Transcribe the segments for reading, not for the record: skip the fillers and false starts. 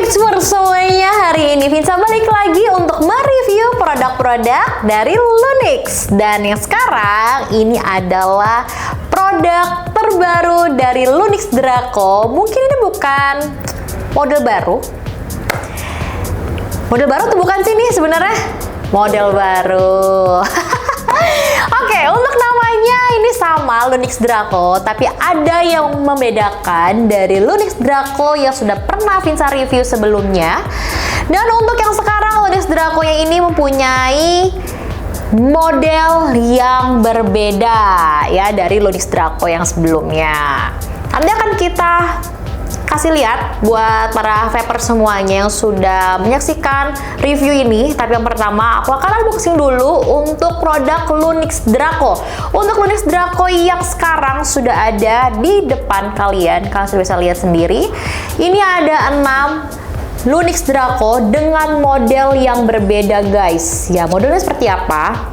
Lunixers semuanya, hari ini Vinsa balik lagi untuk mereview produk-produk dari Lunix. Dan yang sekarang ini adalah produk terbaru dari Lunix Draco. Mungkin ini bukan model baru. Model baru tuh bukan sih nih sebenarnya? Model baru. Oke, untuk namanya ini sama Lunix Draco, tapi ada yang membedakan dari Lunix Draco yang sudah pernah Vinsa review sebelumnya. Dan untuk yang sekarang Lunix Draco yang ini mempunyai model yang berbeda ya dari Lunix Draco yang sebelumnya. Nanti akan kita kasih lihat buat para vapor semuanya yang sudah menyaksikan review ini. Tapi yang pertama aku akan unboxing dulu untuk produk Lunix Draco. Untuk Lunix Draco yang sekarang sudah ada di depan kalian sudah bisa lihat sendiri. Ini ada 6 Lunix Draco dengan model yang berbeda guys. Ya, modelnya seperti apa?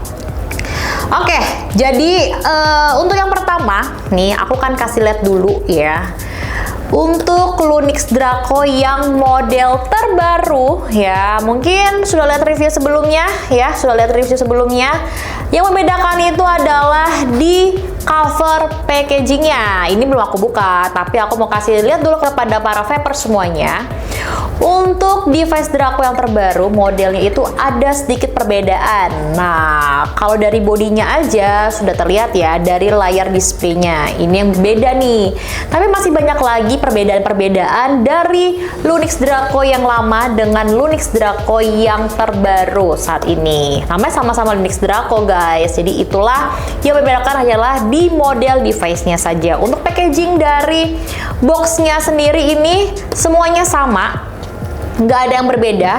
Oke, jadi untuk yang pertama nih aku akan kasih lihat dulu ya. Untuk Lunix Draco yang model terbaru ya, mungkin sudah lihat review sebelumnya ya, Yang membedakan itu adalah di cover packagingnya. Ini belum aku buka, tapi aku mau kasih lihat dulu kepada para vapor semuanya. Untuk device Draco yang terbaru, modelnya itu ada sedikit perbedaan. Nah, kalau dari bodinya aja sudah terlihat ya, dari layar displaynya. Ini yang beda nih. Tapi masih banyak lagi perbedaan-perbedaan dari Lunix Draco yang lama dengan Lunix Draco yang terbaru saat ini. Namanya sama-sama Lunix Draco guys. Jadi itulah yang membedakan hanyalah di model device-nya saja. Untuk packaging dari box-nya sendiri ini semuanya sama. Nggak ada yang berbeda.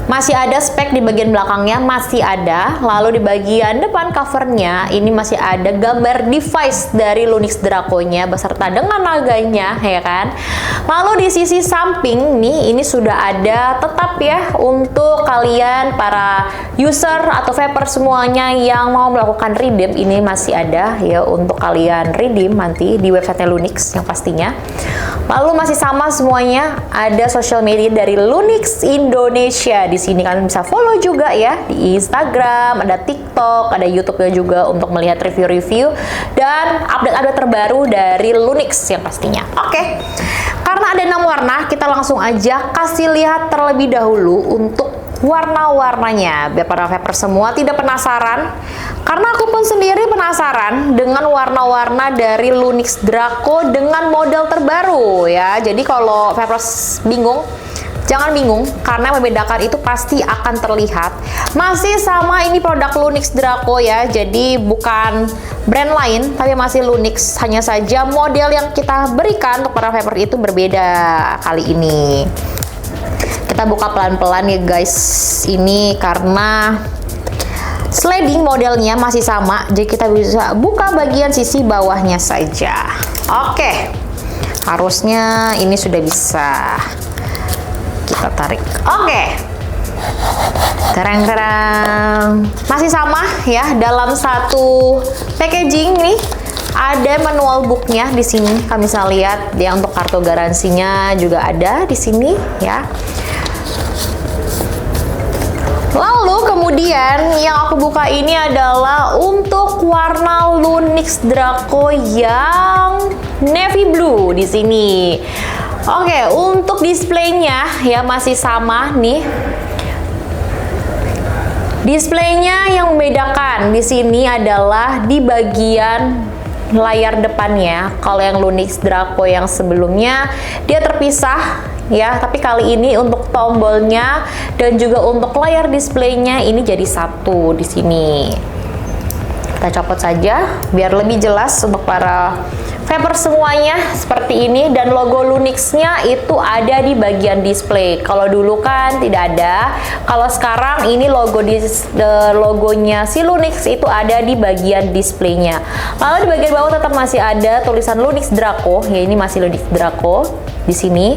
Masih ada spek di bagian belakangnya, masih ada. Lalu di bagian depan covernya ini masih ada gambar device dari Lunix Draco-nya beserta dengan naganya ya kan. Lalu di sisi samping nih ini sudah ada tetap ya untuk kalian para user atau vapor semuanya yang mau melakukan redeem, ini masih ada ya untuk kalian redeem nanti di website Lunix yang pastinya. Lalu masih sama semuanya, ada social media dari Lunix Indonesia. Di sini kalian bisa follow juga ya di Instagram, ada TikTok, ada YouTube-nya juga untuk melihat review-review dan update-update terbaru dari Lunix yang pastinya. Oke. Karena ada 6 warna, kita langsung aja kasih lihat terlebih dahulu untuk warna-warnanya biar para vapor semua tidak penasaran. Karena aku pun sendiri penasaran dengan warna-warna dari Lunix Draco dengan model terbaru ya. Jadi kalau vapor bingung, jangan bingung karena membedakan itu pasti akan terlihat. Masih sama ini produk Lunix Draco ya. Jadi bukan brand lain tapi masih Lunix, hanya saja model yang kita berikan untuk para vapor itu berbeda kali ini. Kita buka pelan-pelan ya guys. Ini karena sliding modelnya masih sama, jadi kita bisa buka bagian sisi bawahnya saja. Oke, harusnya ini sudah bisa kita tarik. Oke, terang-terang masih sama ya dalam satu packaging nih. Ada manual booknya di sini, kami bisa lihat ya, untuk kartu garansinya juga ada di sini ya. Lalu kemudian yang aku buka ini adalah untuk warna Lunix Draco yang navy blue di sini. Oke, untuk displaynya ya masih sama nih. Displaynya yang membedakan di sini adalah di bagian layar depannya. Kalau yang Lunix Draco yang sebelumnya dia terpisah ya, tapi kali ini untuk tombolnya dan juga untuk layar displaynya ini jadi satu di sini. Kita copot saja biar lebih jelas untuk para vapor semuanya seperti ini, dan logo Lunix-nya itu ada di bagian display. Kalau dulu kan tidak ada, kalau sekarang ini logonya si Lunix itu ada di bagian displaynya. Lalu di bagian bawah tetap masih ada tulisan Lunix Draco, ya ini masih Lunix Draco di sini.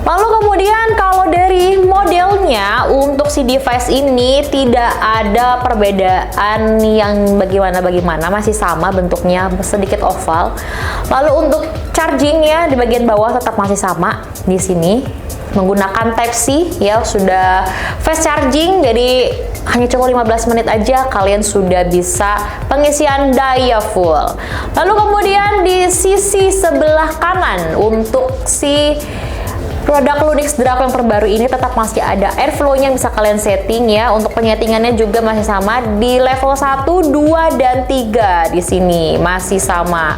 Lalu kemudian kalau dari modelnya, untuk si device ini tidak ada perbedaan yang bagaimana, masih sama bentuknya, sedikit oval. Lalu untuk chargingnya di bagian bawah tetap masih sama di sini, menggunakan Type C ya, sudah fast charging, jadi hanya cukup 15 menit aja kalian sudah bisa pengisian daya full. Lalu kemudian di sisi sebelah kanan untuk si produk Lunix Draco yang terbaru ini tetap masih ada airflow-nya, bisa kalian setting ya. Untuk penyetingannya juga masih sama di level 1, 2, dan 3 di sini masih sama.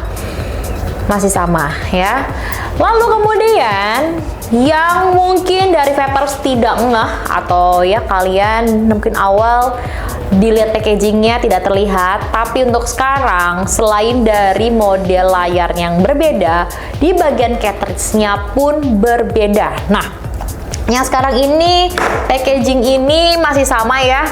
Masih sama ya. Lalu kemudian yang mungkin dari vapers tidak ngeh, atau ya kalian mungkin awal dilihat packagingnya tidak terlihat, tapi untuk sekarang selain dari model layar yang berbeda, di bagian cartridge-nya pun berbeda. Nah, yang sekarang ini packaging ini masih sama ya.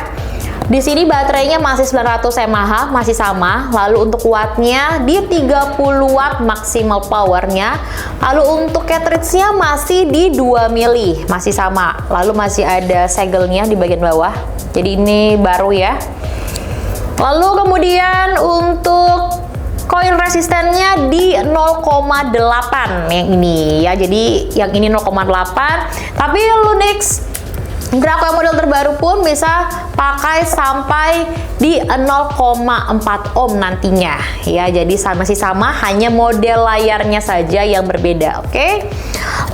Di sini baterainya masih 900 mAh, masih sama. Lalu untuk wattnya di 30 watt maksimal powernya. Lalu untuk cartridge-nya masih di 2 mili, masih sama. Lalu masih ada segelnya di bagian bawah. Jadi ini baru ya. Lalu kemudian untuk coil resistennya di 0,8 yang ini ya. Jadi yang ini 0,8. Tapi Lunix Draco yang model terbaru pun bisa pakai sampai di 0,4 ohm nantinya ya. Jadi masih sama, hanya model layarnya saja yang berbeda. Oke.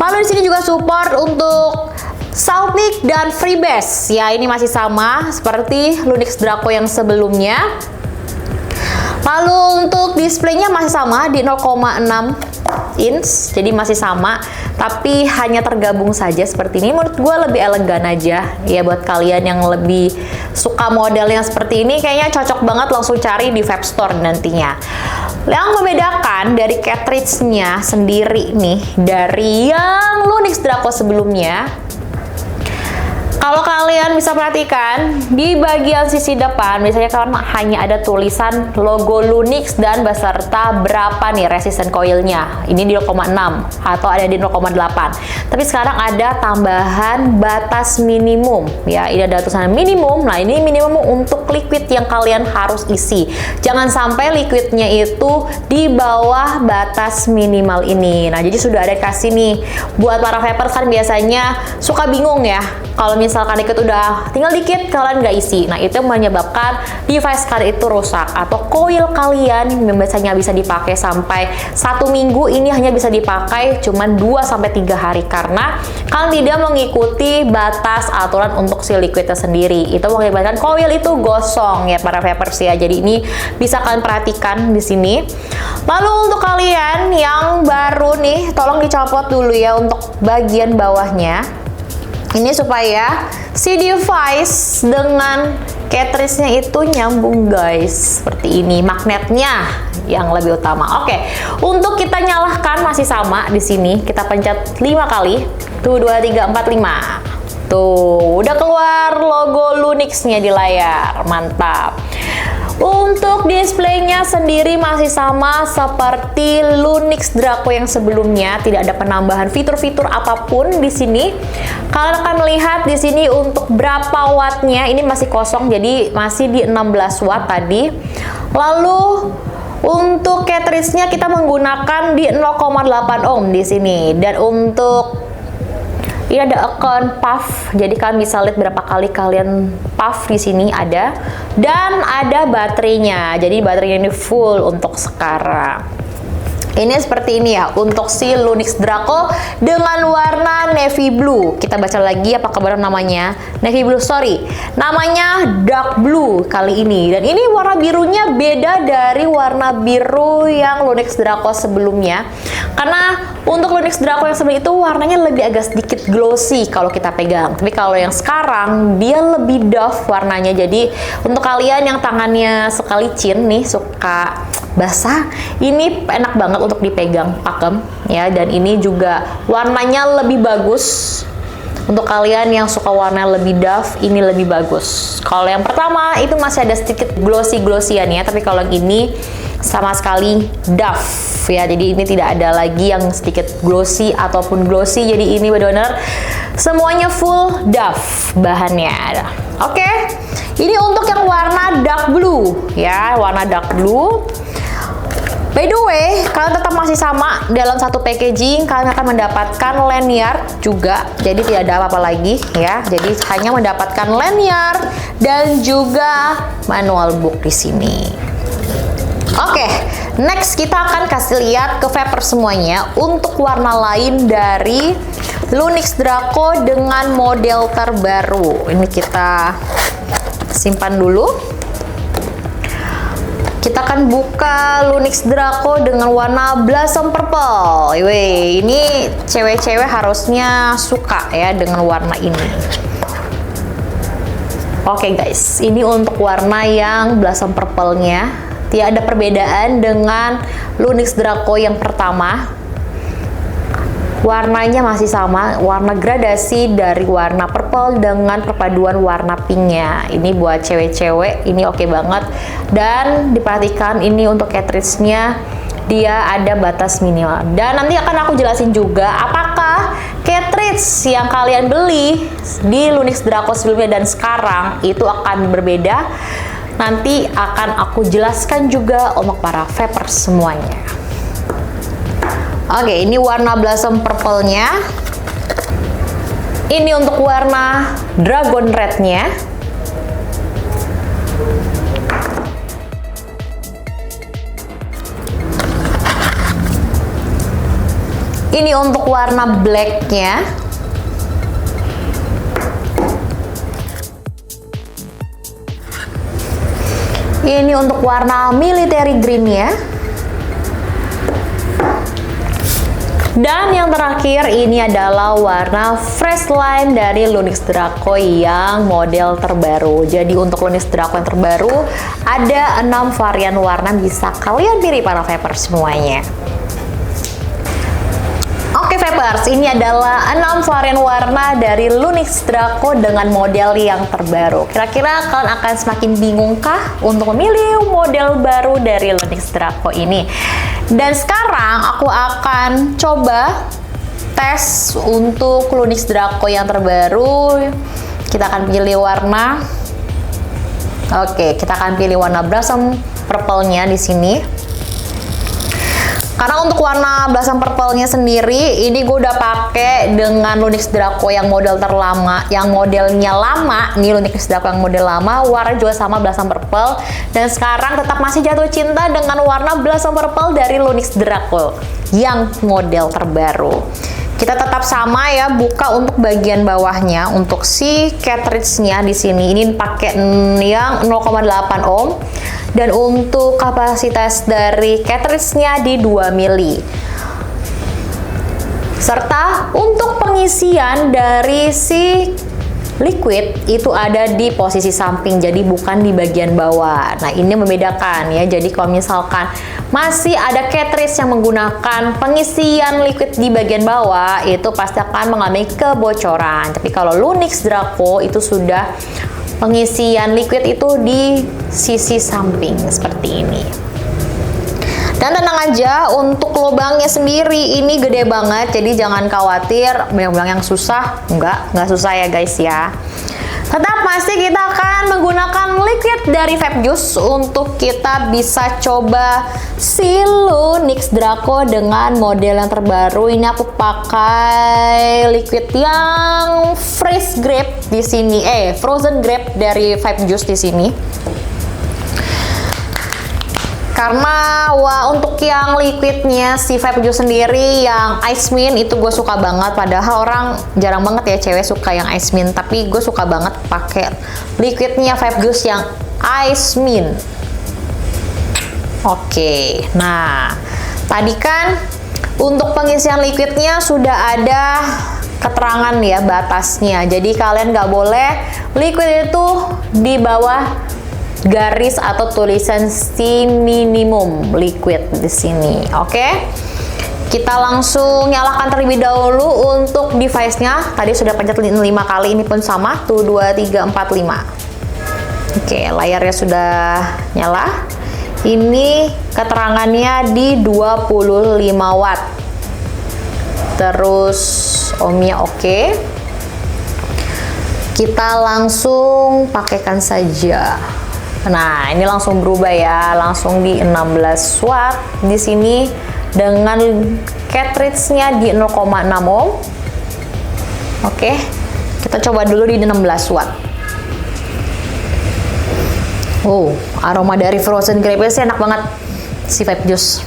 Lalu di sini juga support untuk Soundmic dan FreeBass ya, ini masih sama seperti Lunix Draco yang sebelumnya. Lalu untuk displaynya masih sama di 0,6 inch, jadi masih sama, tapi hanya tergabung saja seperti ini. Menurut gue lebih elegan aja ya, buat kalian yang lebih suka model yang seperti ini, kayaknya cocok banget langsung cari di Vape Store nantinya. Yang membedakan dari cartridge-nya sendiri nih dari yang Lunix Draco sebelumnya, kalau kalian bisa perhatikan di bagian sisi depan, biasanya kalian hanya ada tulisan logo Lunix dan beserta berapa nih resisten coilnya. Ini di 0,6 atau ada di 0,8. Tapi sekarang ada tambahan batas minimum ya. Ini ada tulisan minimum. Nah, ini minimum untuk liquid yang kalian harus isi. Jangan sampai liquidnya itu di bawah batas minimal ini. Nah, jadi sudah ada kasih nih buat para vapers, kan biasanya suka bingung ya. Kalau misalkan liquid udah tinggal dikit, kalian nggak isi. Nah, itu menyebabkan device kalian itu rusak, atau coil kalian yang biasanya bisa dipakai sampai 1 minggu, ini hanya bisa dipakai cuman 2-3 hari karena kalian tidak mengikuti batas aturan untuk si liquidnya sendiri. Itu mengakibatkan coil itu gosong ya para vapers ya. Jadi ini bisa kalian perhatikan di sini. Lalu untuk kalian yang baru nih, tolong dicopot dulu ya untuk bagian bawahnya. Ini supaya si device dengan cartridge-nya itu nyambung guys, seperti ini. Magnetnya yang lebih utama. Oke, untuk kita nyalakan masih sama di sini. Kita pencet 5 kali. Tuh 2, 3, 4, 5. Tuh, udah keluar logo Lunix-nya di layar. Mantap. Untuk displaynya sendiri masih sama seperti Lunix Draco yang sebelumnya, tidak ada penambahan fitur-fitur apapun di sini. Kalian akan melihat di sini untuk berapa wattnya, ini masih kosong, jadi masih di 16 watt tadi. Lalu untuk cartridge-nya kita menggunakan di 0,8 ohm di sini, dan untuk ini ada account puff, jadi kalian bisa lihat berapa kali kalian puff di sini ada, dan ada baterainya. Jadi baterainya ini full untuk sekarang. Ini seperti ini ya untuk si Lunix Draco dengan warna navy blue. Kita baca lagi apa kabar namanya. Navy blue, sorry. Namanya dark blue kali ini. Dan ini warna birunya beda dari warna biru yang Lunix Draco sebelumnya. Karena untuk Lunix Draco yang sebelum itu warnanya lebih agak sedikit glossy kalau kita pegang. Tapi kalau yang sekarang dia lebih doff warnanya. Jadi untuk kalian yang tangannya suka licin nih, suka basah, ini enak banget untuk dipegang pakem ya. Dan ini juga warnanya lebih bagus. Untuk kalian yang suka warna lebih doff, ini lebih bagus. Kalau yang pertama itu masih ada sedikit glossy-glossyan ya, tapi kalau yang ini sama sekali doff ya. Jadi ini tidak ada lagi yang sedikit glossy ataupun glossy. Jadi ini benar-benar semuanya full doff bahannya. Oke, ini untuk yang warna dark blue ya, warna dark blue. By the way, kalian tetap masih sama dalam satu packaging, kalian akan mendapatkan lanyard juga. Jadi tidak ada apa-apa lagi ya. Jadi hanya mendapatkan lanyard dan juga manual book di sini. Oke, next kita akan kasih lihat ke vapor semuanya untuk warna lain dari Lunix Draco dengan model terbaru. Ini kita simpan dulu. Kita akan buka Lunix Draco dengan warna Blossom Purple. Wih, ini cewek-cewek harusnya suka ya dengan warna ini. Oke guys, ini untuk warna yang Blossom Purple-nya. Tidak ada perbedaan dengan Lunix Draco yang pertama. Warnanya masih sama, warna gradasi dari warna purple dengan perpaduan warna pinknya. Ini buat cewek-cewek, ini oke banget. Dan diperhatikan ini untuk cartridge-nya, dia ada batas minimal. Dan nanti akan aku jelasin juga apakah cartridge yang kalian beli di Lunix Draco sebelumnya dan sekarang itu akan berbeda. Nanti akan aku jelaskan juga untuk para vapers semuanya. Oke, ini warna Blossom Purple-nya. Ini untuk warna Dragon Red-nya. Ini untuk warna Black-nya. Ini untuk warna Military Green-nya. Dan yang terakhir ini adalah warna Fresh Lime dari Lunix Draco yang model terbaru. Jadi untuk Lunix Draco yang terbaru ada 6 varian warna, bisa kalian pilih para vapers semuanya. Oke vapers, ini adalah 6 varian warna dari Lunix Draco dengan model yang terbaru. Kira-kira kalian akan semakin bingungkah untuk memilih model baru dari Lunix Draco ini? Dan sekarang aku akan coba tes untuk Lunix Draco yang terbaru. Kita akan pilih warna. Oke, kita akan pilih warna Blossom Purple-nya di sini. Karena untuk warna Blossom Purple-nya sendiri, ini gue udah pakai dengan Lunix Draco yang model terlama, yang modelnya lama. Nih Lunix Draco yang model lama, warna juga sama Blossom Purple. Dan sekarang tetap masih jatuh cinta dengan warna Blossom Purple dari Lunix Draco yang model terbaru. Kita tetap sama ya, buka untuk bagian bawahnya. Untuk si cartridge-nya di sini, ini pakai yang 0,8 ohm. Dan untuk kapasitas dari cartridge-nya di 2 mili. Serta untuk pengisian dari si liquid itu ada di posisi samping, jadi bukan di bagian bawah. Nah, ini membedakan ya. Jadi kalau misalkan masih ada cartridge yang menggunakan pengisian liquid di bagian bawah, itu pasti akan mengalami kebocoran. Tapi kalau Lunix Draco itu sudah pengisian liquid itu di sisi samping seperti ini. Dan tenang aja, untuk lubangnya sendiri ini gede banget, jadi jangan khawatir bilang yang susah. Nggak susah ya guys ya. Tetap pasti kita akan menggunakan liquid dari Vape Juice untuk kita bisa coba si Lunix Draco dengan model yang terbaru. Ini aku pakai liquid yang freeze grape di sini, frozen grape dari Vape Juice di sini. Karena untuk yang liquidnya si Vape Juice sendiri yang ice mint itu gue suka banget, padahal orang jarang banget ya cewek suka yang ice mint, tapi gue suka banget pakai liquidnya Vape Juice yang ice mint. Oke, nah tadi kan untuk pengisian liquidnya sudah ada keterangan ya batasnya, jadi kalian nggak boleh liquid itu di bawah garis atau tulisan si minimum liquid di sini. Oke, kita langsung nyalakan terlebih dahulu untuk device-nya. Tadi sudah pencet 5 kali, ini pun sama tuh 2, 3, 4, 5. Oke, layarnya sudah nyala. Ini keterangannya di 25 watt. Terus ohmnya oke. Kita langsung pakaikan saja. Nah, ini langsung berubah ya, langsung di 16 watt di sini dengan cartridge-nya di 0,6 ohm. Oke, kita coba dulu di 16 watt. Oh, aroma dari frozen grape sih enak banget, si vape juice.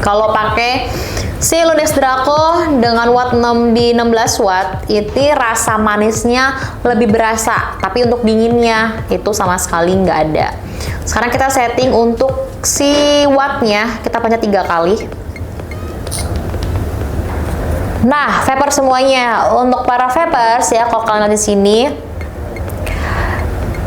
Kalau pakai si Lunix Draco dengan watt 6 di 16 watt, itu rasa manisnya lebih berasa, tapi untuk dinginnya itu sama sekali nggak ada. Sekarang kita setting untuk si wattnya, kita pencet 3 kali. Nah, vapor semuanya. Untuk para vapers ya, kalau kalian lihat di sini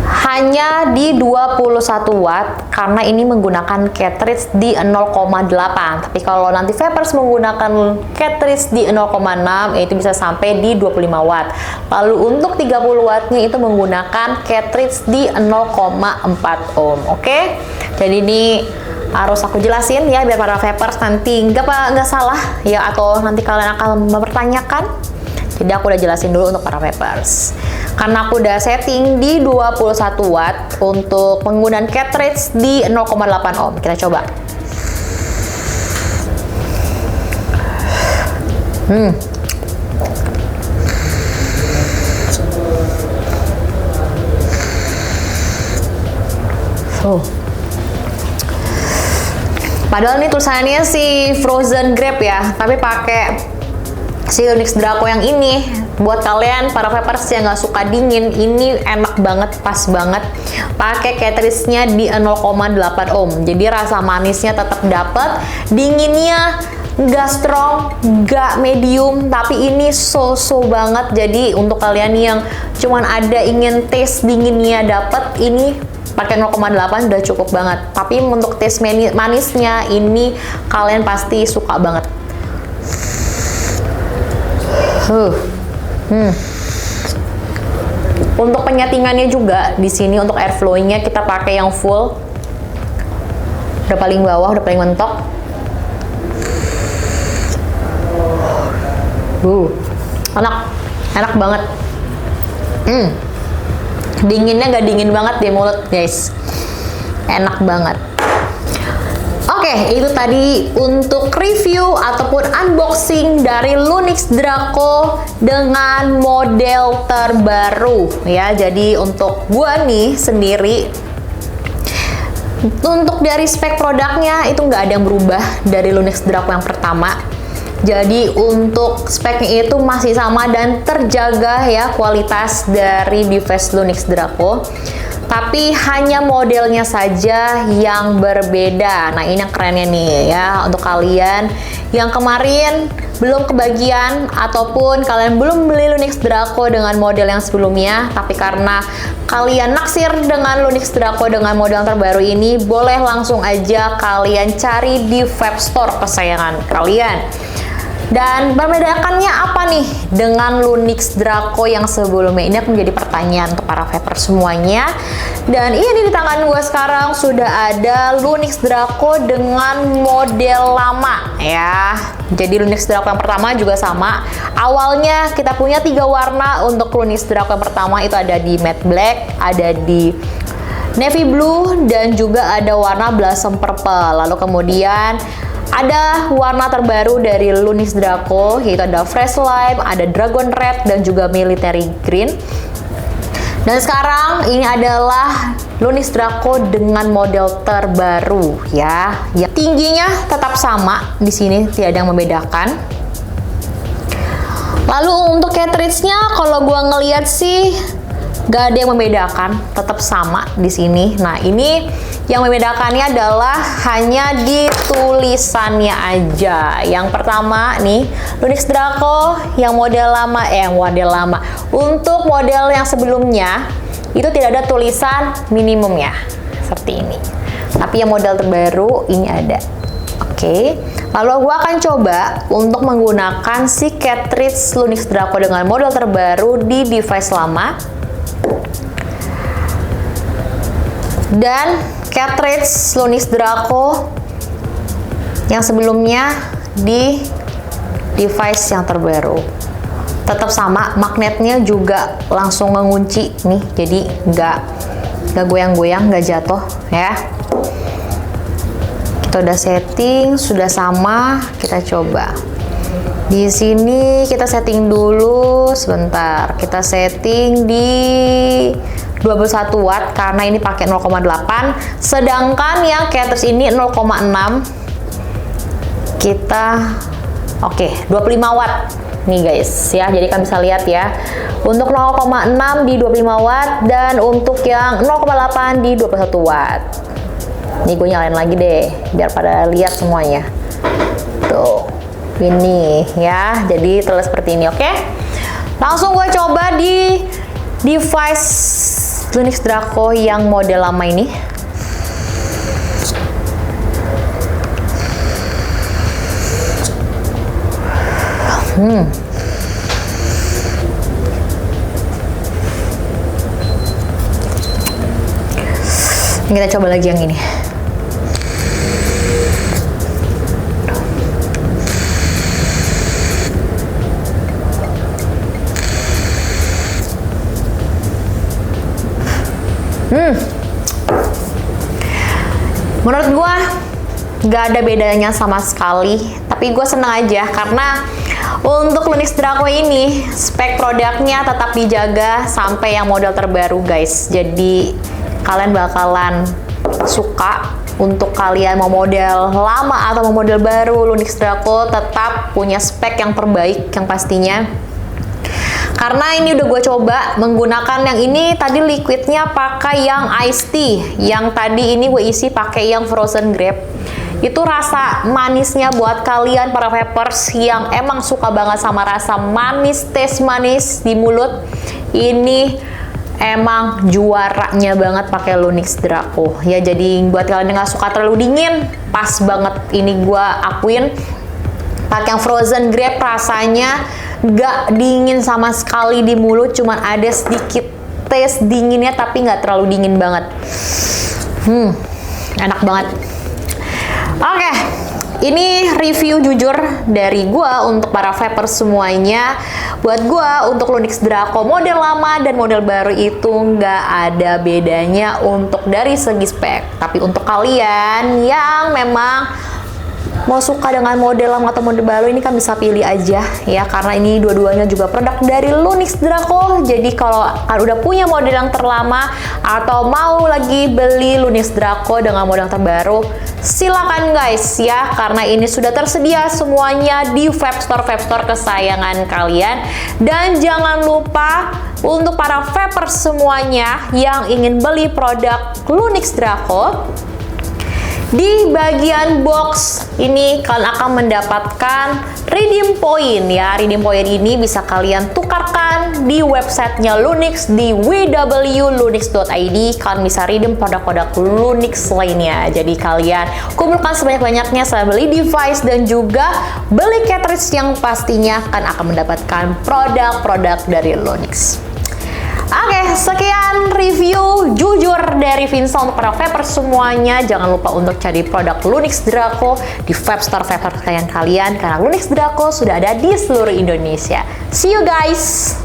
hanya di 21 watt karena ini menggunakan cartridge di 0,8. Tapi kalau nanti vapers menggunakan cartridge di 0,6 itu bisa sampai di 25 watt. Lalu untuk 30 wattnya itu menggunakan cartridge di 0,4 ohm. Oke? Jadi ini harus aku jelasin ya biar para vapers nanti nggak salah ya, atau nanti kalian akan mempertanyakan. Jadi aku udah jelasin dulu untuk para vapers. Karena aku udah setting di 21 watt untuk penggunaan cartridge di 0,8 ohm. Kita coba. Padahal ini tulisannya si frozen grape ya, tapi pakai si Lunix Draco yang ini. Buat kalian para vapers yang nggak suka dingin, ini enak banget, pas banget. Pakai cartridge-nya di 0,8 ohm, jadi rasa manisnya tetap dapet, dinginnya nggak strong, nggak medium, tapi ini so-so banget. Jadi untuk kalian yang cuman ada ingin taste dinginnya dapet, ini pakai 0,8 udah cukup banget. Tapi untuk taste manisnya ini kalian pasti suka banget. Untuk penyetingannya juga di sini untuk airflow-nya kita pakai yang full. Udah paling bawah, udah paling mentok. Enak banget. Dinginnya nggak dingin banget di mulut, guys. Enak banget. Oke, itu tadi untuk review ataupun unboxing dari Lunix Draco dengan model terbaru ya. Jadi untuk gua nih sendiri, untuk dari spek produknya itu nggak ada yang berubah dari Lunix Draco yang pertama. Jadi untuk speknya itu masih sama dan terjaga ya kualitas dari device Lunix Draco. Tapi hanya modelnya saja yang berbeda. Nah, ini yang kerennya nih ya, untuk kalian yang kemarin belum kebagian ataupun kalian belum beli Lunix Draco dengan model yang sebelumnya, tapi karena kalian naksir dengan Lunix Draco dengan model terbaru ini, boleh langsung aja kalian cari di Vape Store kesayangan kalian. Dan membedakannya apa nih dengan Lunix Draco yang sebelumnya? Ini akan menjadi pertanyaan untuk para vaper semuanya. Dan ini di tangan gue sekarang sudah ada Lunix Draco dengan model lama ya. Jadi Lunix Draco yang pertama juga sama. Awalnya kita punya 3 warna untuk Lunix Draco yang pertama, itu ada di matte black, ada di navy blue, dan juga ada warna blossom purple. Lalu kemudian ada warna terbaru dari Lunix Draco, yaitu ada fresh lime, ada dragon red, dan juga military green. Dan sekarang ini adalah Lunix Draco dengan model terbaru ya. Yang tingginya tetap sama, di sini tidak ada yang membedakan. Lalu untuk cartridge-nya kalau gua ngeliat sih gak ada yang membedakan, tetap sama di sini. Nah, ini yang membedakannya adalah hanya di tulisannya aja. Yang pertama nih, Lunix Draco yang model lama, untuk model yang sebelumnya itu tidak ada tulisan minimumnya seperti ini. Tapi yang model terbaru ini ada. Oke. Lalu gue akan coba untuk menggunakan si cartridge Lunix Draco dengan model terbaru di device lama dan cartridge Lunix Draco yang sebelumnya di device yang terbaru. Tetap sama, magnetnya juga langsung mengunci nih, jadi nggak goyang-goyang, nggak jatuh ya. Kita udah setting, sudah sama, kita coba. Di sini kita setting dulu sebentar. Kita setting di 21 watt karena ini pakai 0,8, sedangkan yang cartridge ini 0,6. Kita oke, 25 watt nih guys ya. Jadi kan bisa lihat ya. Untuk 0,6 di 25 watt dan untuk yang 0,8 di 21 watt. Nih gue nyalain lagi deh biar pada lihat semuanya. Tuh, ini ya. Jadi terlihat seperti ini, oke? Langsung gue coba di device Lunix Draco yang model lama ini. Kita coba lagi yang ini. Menurut gua nggak ada bedanya sama sekali, tapi gue seneng aja karena untuk Lunix Draco ini spek produknya tetap dijaga sampai yang model terbaru guys. Jadi kalian bakalan suka. Untuk kalian mau model lama atau mau model baru, Lunix Draco tetap punya spek yang terbaik yang pastinya. Karena ini udah gue coba menggunakan yang ini, tadi liquidnya pakai yang iced tea, yang tadi ini gue isi pakai yang frozen grape. Itu rasa manisnya buat kalian para vapers yang emang suka banget sama rasa manis, taste manis di mulut, ini emang juaranya banget pakai Lunix Draco ya. Jadi buat kalian yang nggak suka terlalu dingin, pas banget ini gue akuin. Pakai yang frozen grape rasanya nggak dingin sama sekali di mulut, cuman ada sedikit taste dinginnya tapi nggak terlalu dingin banget. Enak banget. Oke, ini review jujur dari gua untuk para vapers semuanya. Buat gua untuk Lunix Draco model lama dan model baru itu nggak ada bedanya untuk dari segi spek. Tapi untuk kalian yang memang mau suka dengan model lama atau model baru, ini kan bisa pilih aja ya, karena ini dua-duanya juga produk dari Lunix Draco. Jadi kalau kan udah punya model yang terlama atau mau lagi beli Lunix Draco dengan model yang terbaru, silakan guys ya, karena ini sudah tersedia semuanya di vape store kesayangan kalian. Dan jangan lupa untuk para vapers semuanya yang ingin beli produk Lunix Draco, di bagian box ini kalian akan mendapatkan redeem point ya. Redeem point ini bisa kalian tukarkan di websitenya Lunix di www.lunix.id. Kalian bisa redeem produk-produk Lunix lainnya. Jadi kalian kumpulkan sebanyak-banyaknya saat beli device dan juga beli cartridge yang pastinya kan akan mendapatkan produk-produk dari Lunix. Oke, sekian review jujur dari Vinsa untuk para vapers semuanya. Jangan lupa untuk cari produk Lunix Draco di vape store vapers kalian karena Lunix Draco sudah ada di seluruh Indonesia. See you guys!